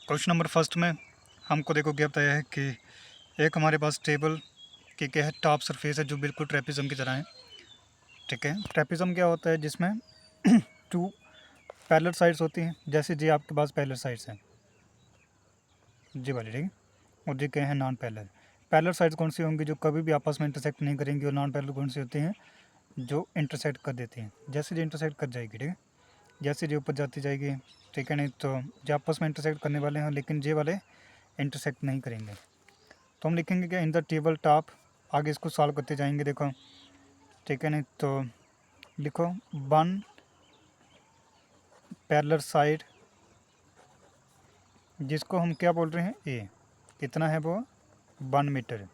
Question number first में हमको देखो क्या बताया है कि एक हमारे पास टेबल की क्या है टॉप सरफेस है जो बिल्कुल ट्रेपिज्म की तरह है। ठीक है, ट्रेपिज्म क्या होता है जिसमें टू पैरेलल साइड्स होती हैं। जैसे जी आपके पास पैरेलल साइड्स हैं जी वाली, ठीक है, और जी क्या है नॉन पैरेलल। पैरेलल साइड्स कौन सी होंगी जो कभी भी आपस में इंटरसेक्ट नहीं करेंगी, और नॉन पैरेलल कौन सी होती हैं जो इंटरसेक्ट कर देती हैं। जैसे जी इंटरसेक्ट कर जाएगी, ठीक है, जैसे जी ऊपर जाती जाएगी, ठीक है, नहीं तो जो आपस में इंटरसेक्ट करने वाले हैं लेकिन जे वाले इंटरसेक्ट नहीं करेंगे। तो हम लिखेंगे क्या इन द टेबल टॉप, आगे इसको सॉल्व करते जाएंगे। देखो ठीक है, नहीं तो लिखो वन पैरेलल साइड जिसको हम क्या बोल रहे हैं ए, कितना है वो 1 मीटर।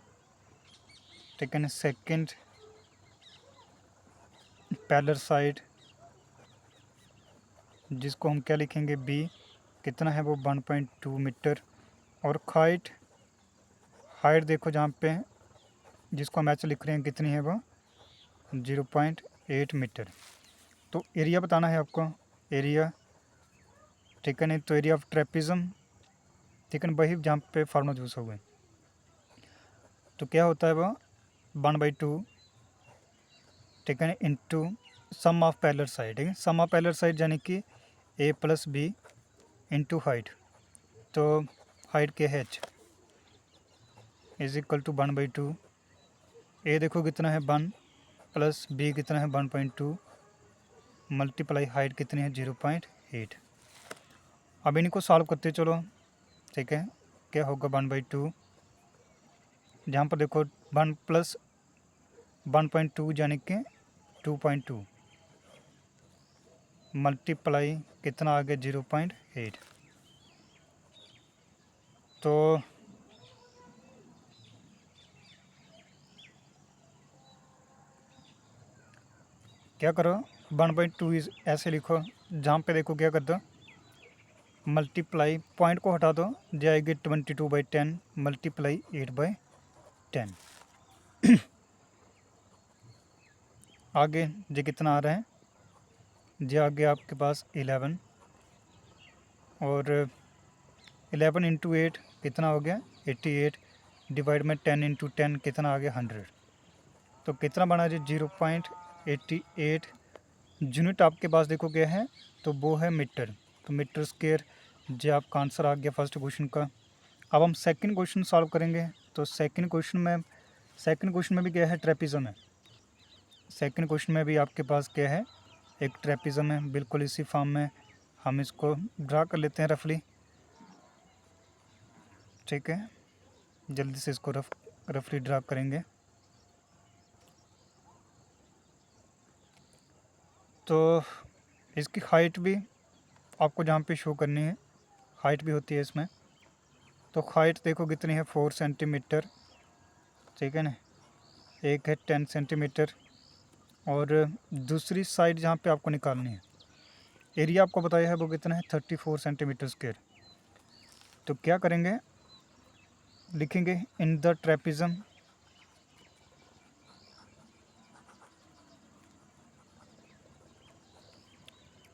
ठीक है ना, सेकंड पैरेलल साइड जिसको हम क्या लिखेंगे बी, कितना है वो 1.2 मीटर। और हाइट, हाइट देखो जहाँ पे जिसको हम एच लिख रहे हैं कितनी है वो 0.8 मीटर। तो एरिया बताना है आपको, एरिया, ठीक है नहीं तो एरिया ऑफ ट्रेपिज्म, ठीक है, वही जहाँ पे फार्मूला यूज़ हो गए। तो क्या होता है वो 1/2, ठीक है, into sum of parallel side, ठीक है, सम ऑफ पैरेलल साइड यानी कि A plus B into height. तो हाइट के एच इज इक्वल टू 1/2। ए देखो कितना है 1 प्लस बी कितना है 1.2 मल्टीप्लाई हाइट कितनी है 0.8। अब इनको सॉल्व करते चलो, ठीक है, क्या होगा 1/2, जहाँ पर देखो 1 प्लस 1.2 यानी कि 2.2 मल्टीप्लाई कितना आ गया 0.8। तो क्या करो 1/2 इज ऐसे लिखो, जहाँ पे देखो क्या कर दो मल्टीप्लाई, पॉइंट को हटा दो, जाएगी 22/10 मल्टीप्लाई 8/10। आगे जो कितना आ रहा है जी, आगे आपके पास 11, और 11 इंटू 8 कितना हो गया 88, डिवाइड में 10 इंटू 10 कितना आ गया 100। तो कितना बना जी 0.88 यूनिट आपके पास देखो क्या है, तो वो है मीटर। तो मीटर स्क्वायर जो आपका आंसर आ गया फर्स्ट क्वेश्चन का। अब हम सेकंड क्वेश्चन सॉल्व करेंगे। तो सेकंड क्वेश्चन में भी क्या है ट्रेपिज्म है। सेकंड क्वेश्चन में भी आपके पास क्या है एक ट्रेपिज्म है, बिल्कुल इसी फॉर्म में हम इसको ड्रा कर लेते हैं रफली। ठीक है, जल्दी से इसको रफली ड्रा करेंगे। तो इसकी हाइट भी आपको जहाँ पे शो करनी है, हाइट भी होती है इसमें। तो हाइट देखो कितनी है 4 सेंटीमीटर, ठीक है ना, एक है 10 सेंटीमीटर, और दूसरी साइड जहाँ पे आपको निकालनी है एरिया आपको बताया है वो कितना है 34 सेंटीमीटर स्क्वायर। तो क्या करेंगे, लिखेंगे इन द ट्रेपिज्म,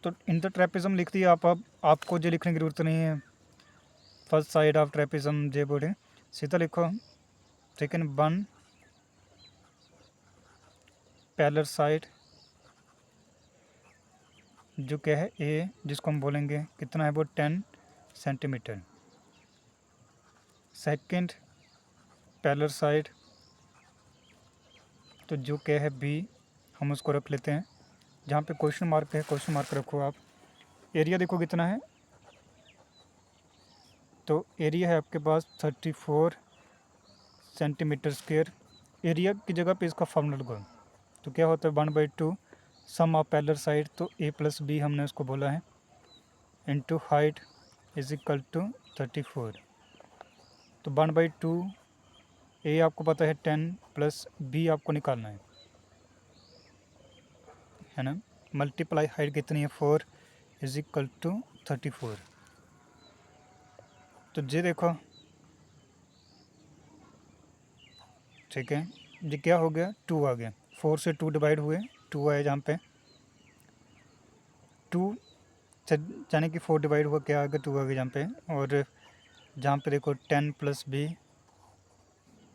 तो इन द ट्रेपिज्म लिख दिया आप। अब आपको जो लिखने की ज़रूरत नहीं है, फर्स्ट साइड ऑफ ट्रेपिज्म जे बोले सीधा लिखो, ठीक है, 1 पैरेलल साइड जो क्या है ए, जिसको हम बोलेंगे कितना है वो 10 सेंटीमीटर। सेकंड पैरेलल साइड तो जो क्या है बी, हम उसको रख लेते हैं जहाँ पे क्वेश्चन मार्क है, क्वेश्चन मार्क रखो आप। एरिया देखो कितना है, तो एरिया है आपके पास 34 सेंटीमीटर स्क्वायर। एरिया की जगह पे इसका फॉर्मूला लगाओ, तो क्या होता है 1/2 सम ऑफ पैरेलल साइड, तो ए प्लस बी हमने उसको बोला है, into height is equal to 34। तो 1/2 ए आपको पता है 10 प्लस बी आपको निकालना है ना, मल्टीप्लाई हाइट कितनी है 4 इज इक्वल टू 34। तो ये देखो, ठीक है, ये क्या हो गया 2 आ गया, 4 से 2 डिवाइड हुए 2 आए, जहाँ पे 2 यानी कि 4 डिवाइड हुआ क्या आ गया 2 आ गया जहाँ पे, और जहाँ पे देखो 10 प्लस बी,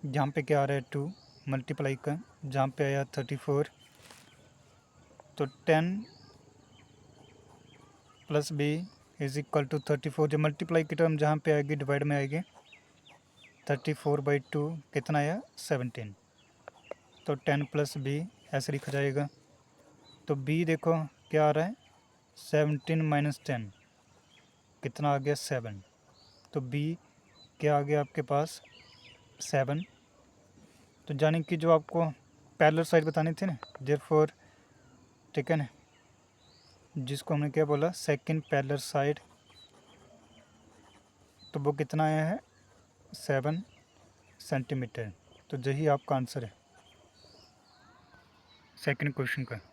जहाँ पे क्या आ रहा है 2 मल्टीप्लाई का, जहाँ पे आया 34, तो 10 plus B is equal to 34। जो मल्टीप्लाई की टर्म जहाँ पे आएगी डिवाइड में आएगी, 34/2 कितना आया 17। तो 10 प्लस बी ऐसे लिखा जाएगा। तो बी देखो क्या आ रहा है 17 माइनस 10 कितना आ गया 7। तो बी क्या आ गया आपके पास 7। तो जाने कि जो आपको पैरेलल साइड बतानी थी ना, देयरफॉर ठीक है ना, जिसको हमने क्या बोला सेकंड पैरेलल साइड, तो वो कितना आया है 7 सेंटीमीटर। तो यही आपका आंसर है सेकंड क्वेश्चन का।